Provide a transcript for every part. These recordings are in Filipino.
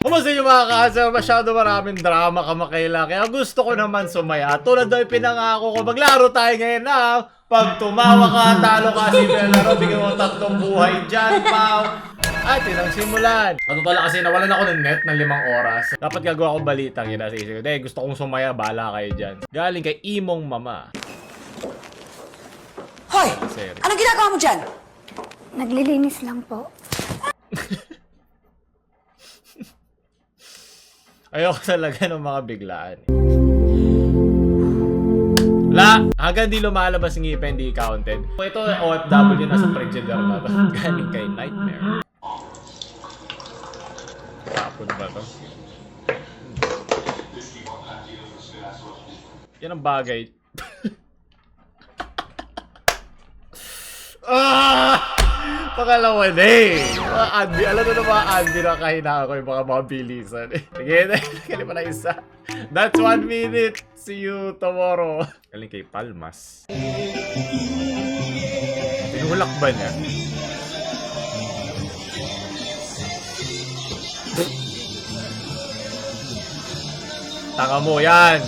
Kumusta yung mga ka-answer? Masyado maraming drama kamakailan. Kaya gusto ko naman sumaya. Tulad daw yung pinangako ko. Maglaro tayo ngayon na Pag Tumawa Ka, Talo ka, simple laro. Bigyan mo 3 buhay dyan, Pao. At yun ang simulan. Ano pala kasi nawalan ako ng net ng 5 oras. Dapat gagawa ko balitang yun. Nasa isip ko, gusto kong sumaya. Bahala kayo dyan. Galing kay Imong Mama. Hoy! Anong ginagawa mo dyan? Naglilinis lang po. Ayoko talaga ng mga biglaan. Wala! Hanggang di lumalabas ng ngipin, hindi counted. Ito, OFW na sa Frigidaire na to. Galing kay Nightmare. Tapon ba to? Yan ang bagay. Pangalawa na eh. Mga Andy, alam na mga Andy na kahinaan ko yung mga mabilisan. Sige, kali pa na isa. That's 1 minute. See you tomorrow. Galing kay Palmas. Tinulak ba niya? Tanga mo yan.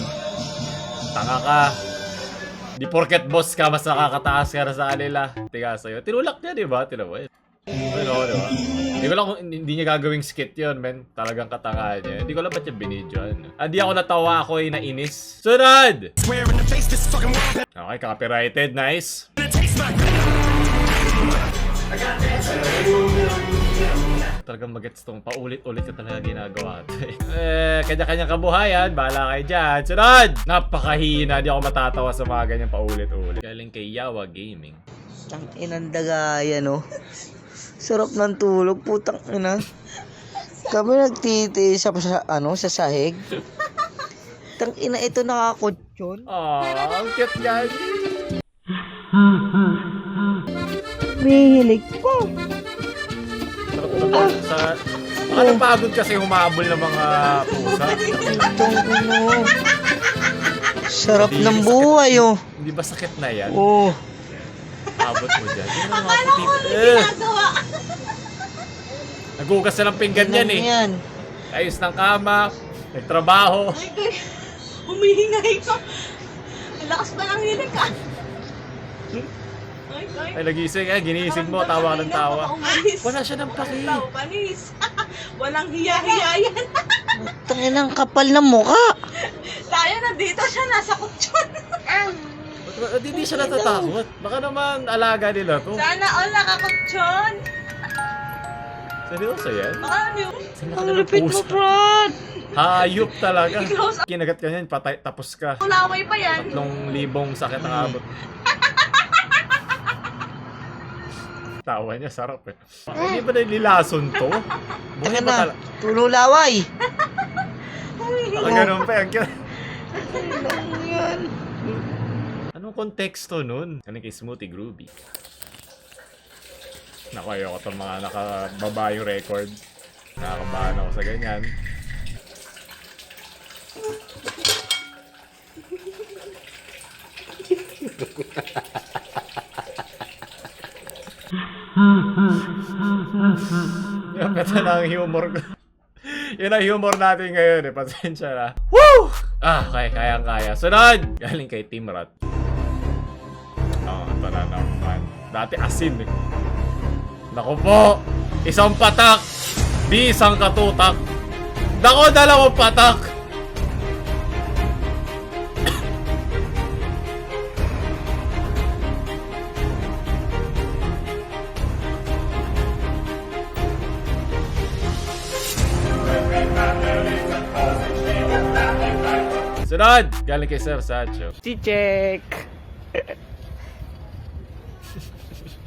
Tanga ka. Di porket boss ka, mas nakakataas ka na sa kanila. Tiga sa'yo. Tinulak niya, di ba? Tinawa yun. Ano, di ba? Hindi ko lang kung hindi niya gagawing skit yun, men. Talagang katangahan niya. Hindi ko lang ba't yung binidyoan. Hindi ako natawa, ako ay nainis. Sunod! Okay, copyrighted. Nice. Talagang magets tong paulit-ulit ka talaga ginagawa. Kanya-kanyang kabuhayan. Bahala kayo dyan. Sunod! Napakahina. Di ako matatawa sa mga ganyang paulit-ulit. Galing kay Yawa Gaming. Tang inang dagaya, no? Sarap ng tulog, putang ina. Kami nagtitiis sa sa sahig. Tang ina, ito nakakutsyon. Ang cute yan. Mihilig po. Pagod kasi humabol ng mga pusa. Itong ano. Sarap ng buhay, oh. Hindi ba sakit na yan? Oh. Abot mo dyan. Akala ko ginagawa. Nagugas na ng pinggan yan eh. Yan. Ayos ng kama. Nagtrabaho. Humihingay ko. Ang lakas pa ng hilig ka. Ay, nagising. Ginising mo. Tawa ka ng tawa. Wala siya ng paki. Panis. Walang hiya-hiya yan. Tanginang kapal ng mukha. Tayo nandito siya, nasa kutsyon. Hindi siya natatakot. Baka naman alaga nila to. Sana all nakakutsyon. Seryoso yan? Baka ano yun? Ang lupit mo, Brad. Hayop talaga. Kinagat ka niyan, patay, tapos ka. Kulaway pa yan. 3,000 sakit ang abot. Tawa niya, sarap eh. Hindi ba nililason to? Buhay ba talaga? Tululaway. Baka ganun pa yan. Yan. Anong konteksto nun? Ano kay Smoothie Groovy? Naku, ayoko itong mga nakababa yung record. Nakakabahan ako sa ganyan. Yung kata na ang humor ko. Yun ang humor natin ngayon eh. Pasensya na. Woo! Kayang-kaya. Sunod! Galing kay Team Rat. Ito na naman. Dati asin eh. Naku po! Isang patak! Isang katutak! Naku, 2 patak! Sunod! Galing kay Sir Sacho. Chichek.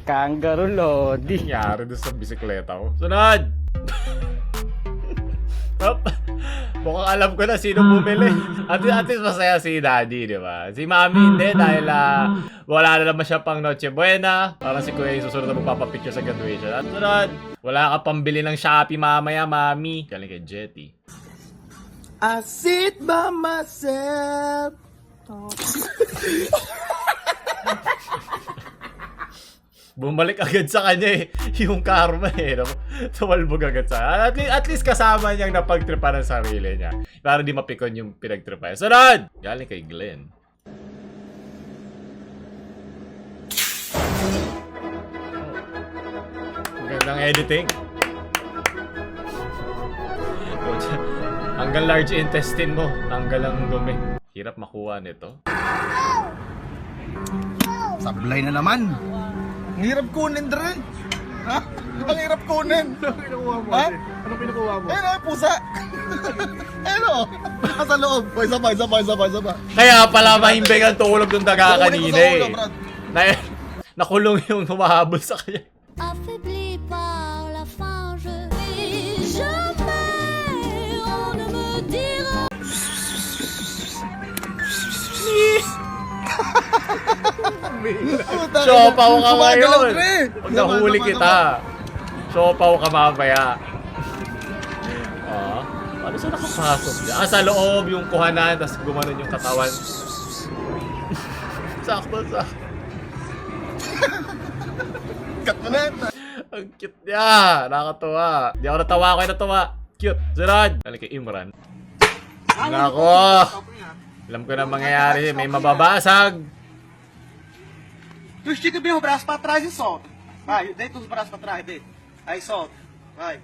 Kangaroo Lodi. Nangyari doon sa bisikleta ko. Sunod! Mukhang alam ko na sino bumili. At least masaya si Daddy, di ba? Si Mami hindi dahil wala na naman siya pang Noche Buena. Parang si Kuya yung susunod na magpapapicture sa graduation. At sunod, wala ka pambili ng Shopee mamaya, Mami. Galing kay Jetty. I sit by myself. Bumalik agad sa kanya eh. Yung karma eh. No? Tumalbog agad sa at least kasama niyang napagtripa ng sarili niya. Para di mapikon yung pinagtripa. Sunod! Galing kay Glenn. Magandang editing. Hanggang large intestine mo. Tanggal ang dumi. Hirap makuha nito. Sablay na naman. Ang hirap kunin, Dre. Ha? Ang hirap kunin. Ano pinukuha mo? Ha? Ano pinukuha mo? Ayun o, pusa. Ayun o. Nasa loob. O, isa pa. Kaya pala mahimbing ang tulog ng daga Kukunin ko kanina sa ulo, eh. Brad. Nakulong yung humahabol sa kanya. Affaibli par la faim, je vis jamais. On ne me dira. Siopaw ka Gumagalaw, ngayon. Dre. Pag nahuli kita, siopaw ka mamaya. Paano siya nakapasok niya? Sa loob yung kuhanan, tapos gumanon yung katawan. Sakto. Cut mo na. Ang cute niya. Nakakatuwa. Hindi ako natawa. Cute. Sunod. Balik kay Imran. Nako. Alam ko na mangyayari. May mababasag. Tu estica bem o braço pra trás e solta. Vai, deita os braços pra trás, deita. Aí solta. Vai.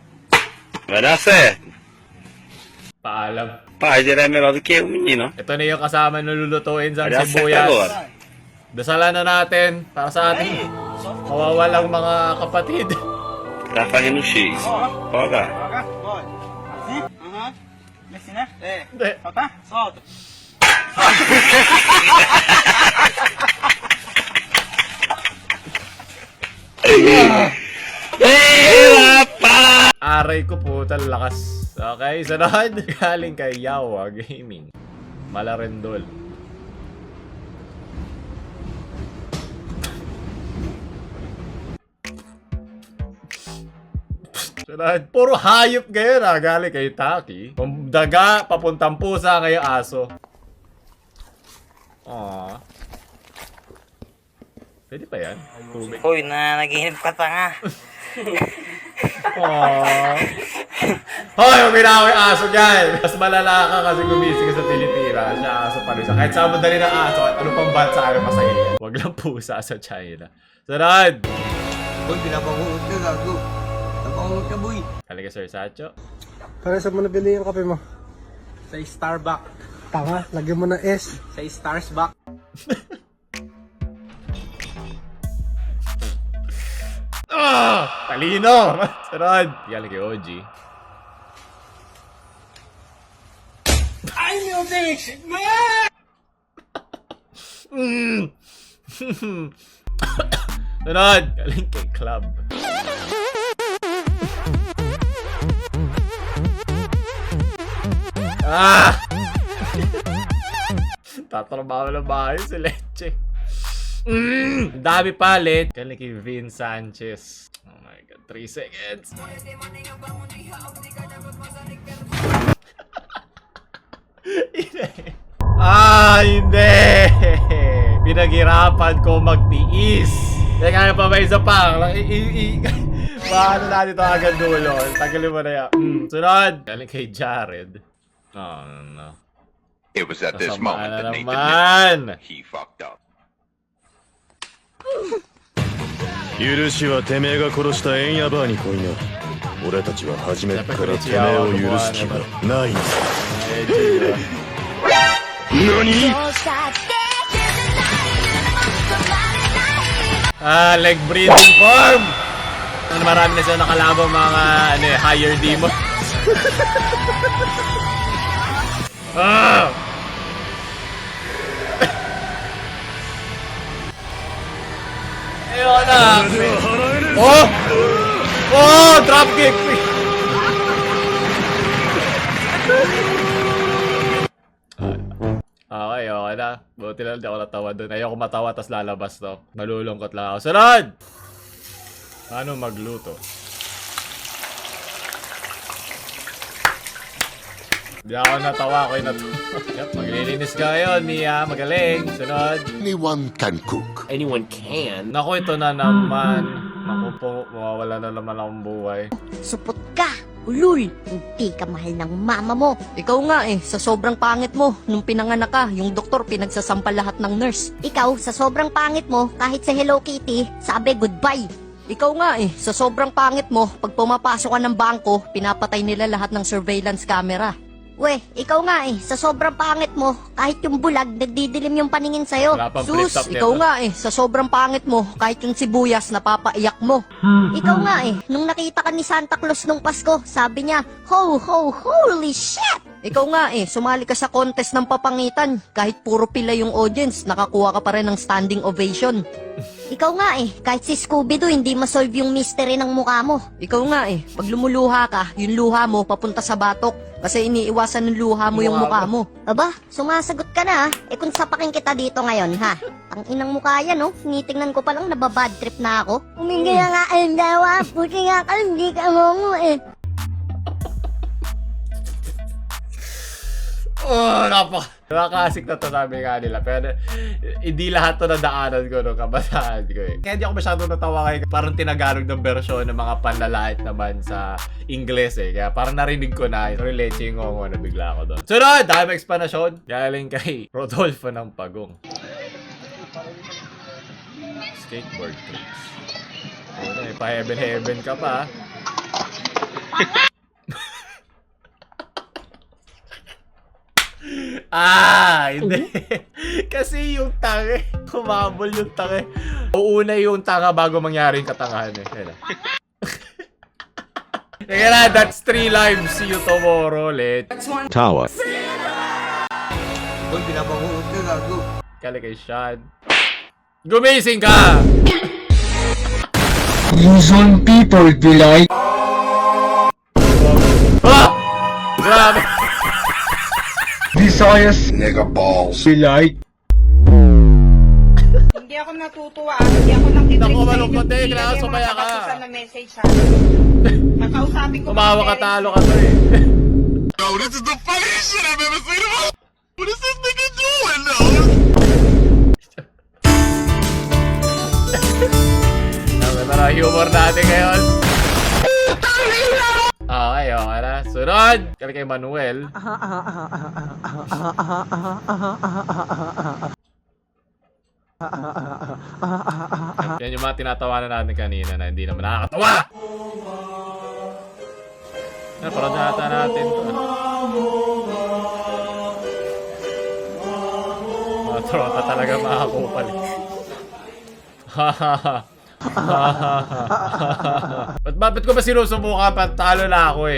Vai dar certo. Paalam. Pai, ele é melhor do que o menino. Ito na yung kasama na lulutuin sa Vai dar certo sibuyas. agora. Dasalan na natin para sa ating mawawalang mga kapatid. Tá fazendo X. Folga. Joga. Vai. Assim? Aham. Assim, né? É. Hindi. Solta. Solta. Aray ko po, lakas. Okay, sunod. Galing kay Yawa Gaming. Malarendol. Sunod. Puro hayop ngayon galing kay Taki. Kung daga, papuntang pusa, ngayon aso. Aww. Pwede pa yan? Tubig. Hoy, naginip ka pa nga. Aww. Hoy, huwag minawa yung aso dyan. Mas malala ka kasi gumising ka sa Pilipinas. Siya aso pa rin. Kahit saan mo dali ng aso, at ano pang bansa ay masaya yan. Huwag lang pusa sa China. Sunod! Hoy, pinapangungot ka, gago. Napangungot ka, boy. Halika, Sir Sacho. Para saan mo nabili yung kape mo? Sa Starbucks. Tanga, lagyan mo ng S. Sa Starsbucks. Talino! Sunod! Galing kay OG. Ai, meu Deus! Sunod! Galing kay Club. Tatrabaho na bahay si Leche. Dami palit. Galing kay Vin Sanchez. Oh my God, 3 seconds. Hindi. Pinaghirapan ko magtiis. Kaya kaya pa ba isa pa? Paano natin ito agad dulo? Tagalin mo na yan. Sunod. Galing kay Jared. Oh, no. It was at this Kasama moment na that Nathan naman. knew he fucked up. 許しはてめえが殺したエンヤバーに来いな。俺たちは初めっからてめえを許す気がないんだ。何？ Leg breathing form. Marami na sila nakalabang mga higher demon. Ayun na. Oh, drop kick. Okay na. Buti lang di ako natawa doon. Ayoko matawa tas lalabas to. Malulungkot lang ako. Sunod! Paano magluto? Hindi ako natawa, ako yung natawa. Yep, maglilinis ka ngayon, Mia. Magaling. Sunod. Anyone can cook. Anyone can. Naku, ito na naman. Naku po, mawawala na naman akong buhay. Supot ka, ulul. Hindi ka mahal ng mama mo. Ikaw nga sa sobrang pangit mo, nung pinanganak ka, yung doktor pinagsasampal lahat ng nurse. Ikaw, sa sobrang pangit mo, kahit sa Hello Kitty, sabi goodbye. Ikaw nga sa sobrang pangit mo, pag pumapasok ka ng bangko, pinapatay nila lahat ng surveillance camera. Weh, ikaw nga sa sobrang pangit mo, kahit yung bulag, nagdidilim yung paningin sa'yo. Wala pang Sus, flip-top ikaw nito. nga sa sobrang pangit mo, kahit yung sibuyas, napapaiyak mo. Ikaw nga nung nakita ka ni Santa Claus nung Pasko, sabi niya, ho, ho, holy shit! Ikaw nga sumali ka sa contest ng papangitan, kahit puro pila yung audience, nakakuha ka pa rin ng standing ovation. Ikaw nga kahit si Scooby-Doo hindi masolve yung mystery ng mukha mo. Ikaw nga pag lumuluha ka, yung luha mo papunta sa batok. Kasi iniiwasan ng luha mo yung mukha mo. Aba, sumasagot ka na kung sapakin kita dito ngayon ha. Ang inang mukha yan tinitingnan ko pa lang nababad trip na ako. Humingi na nga ang dawa, puti nga ka, hindi ka mo Oh, nakakasik na to, sabi nga nila. Pero hindi lahat to nadaanan ko nung kabataan ko Kaya hindi ako masyadong natawa kayo. Parang tinagalog ng version ng mga panlalait naman sa Ingles Kaya parang narinig ko na. Relate yung ngongo na bigla ako doon. Sunod! Dahil may explanation. Galing kay Rodolfo ng Pagong. Skateboard tricks. Pa-heaven ka pa. Hindi. Kasi yung tange, kumabol yung tange. Uuna yung tanga bago mangyari yung katangahan Kaya na, that's 3 lives. See you tomorrow, let's Tawa. Boy, binabangungot ka, gago. Kali kay Sean. Gumising ka! Luzon people be like... Grabe! Visayas Nigga balls. be like... Hindi ako natutuwa. Hindi ako nakikinig Naku, sa malungkot inyo. eh. Kailangan sumaya ka. Nakasusan na message ha. Nakausapin ko. Tumawa ka, talo ka to Yo, this is the funniest shit I've ever seen in my life. What is this nigga doing, though? Tara, humor natin ngayon. Okay na. Sunod! Kali kay Manuel. Yan yung mga tinatawanan natin kanina na hindi naman nakakatawa! Parang nata natin to. Mga trota talaga makakupal. Ba't ko ba sinusubukan? Talo na ako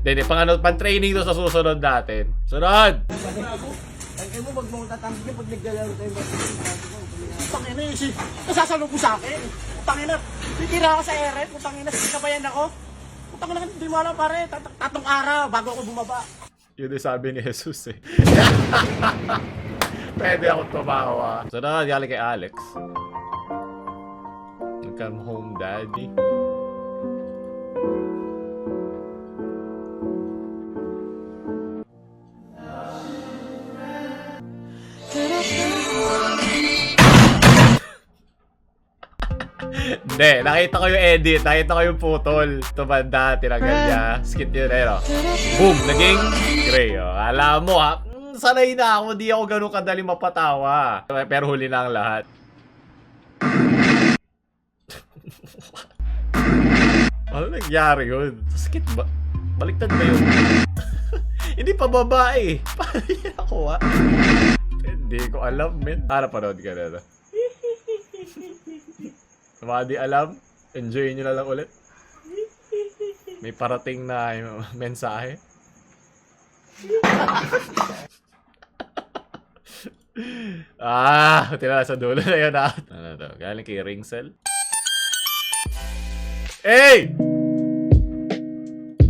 Hindi, pang-training to sa susunod natin. Sunod! Ay mo, wag mong tatanggi niya pag naglalaro tayo. Putangina yun, nasasalo ko sa akin. Putangina, titira ako sa ere. Putangina, sikabayan ako. Putangina, hindi mo alam pare. Tatlong araw bago ako bumaba. Yun yung sabi ni Jesus Pwede ako tumawa. Sunod, galing kay Alex. Come home, daddy. Hindi, nakita ko yung edit, nakita ko yung putol. Tumanda, tinanggal niya. Skit yun Boom, naging gray Alam mo sanay na ako, di ako ganun kadali mapatawa. Pero huli na ang lahat. Ano nangyari yun? Skit ba? Baliktad ba yun? Hindi pa babae. Paano niya nakuha? Hindi ko alam, men. Panood ka na. Sa mga di alam, enjoy nyo na lang ulit. May parating na mensahe. Tinala sa dulo na yun Ano to? Galing kay Ringsel. Hey!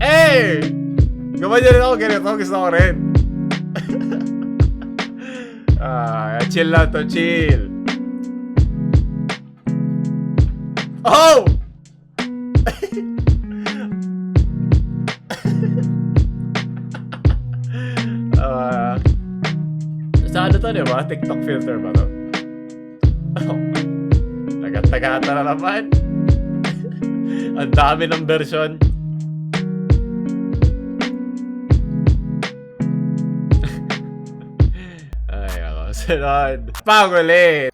Hey! Gumanyan rin ako, ganito. Gusto ko rin. Chill lang to, chill. Oh! to, di ba? TikTok filter ba to? Oh. Tagat-tagata na naman. Ang dami ng version. Ay, ako. Sunod. PaoLUL.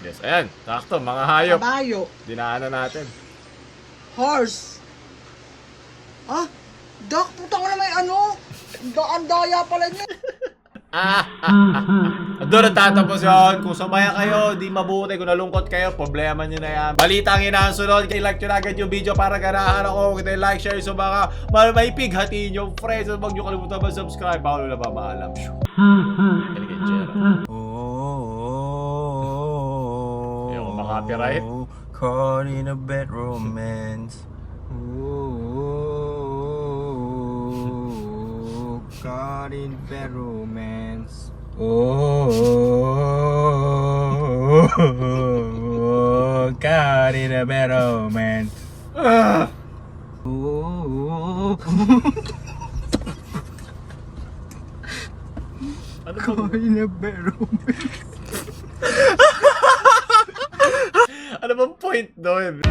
Yes, ayan. Sakto, mga hayop. Kabayo. Dinaanan natin. Horse. Ah? Dak, putang na may ano? Ang daya pala niya. Doon natatapos yun. Kung sumaya kayo, di mabuti. Kung nalungkot kayo, problema nyo na yan. Balita ang inasunod. I-like nyo na agad yung video para ganahan ako. Kung like, share sa mga maipig hatiin yung friends. At huwag nyo kalimutan mag-subscribe. PaoLUL na pamaalam. Ayoko makapiright. Caught in a bad romance. Caught in bad romance. Caught in a bad romance. Ano Caught in a bad romance. ano bang point doon?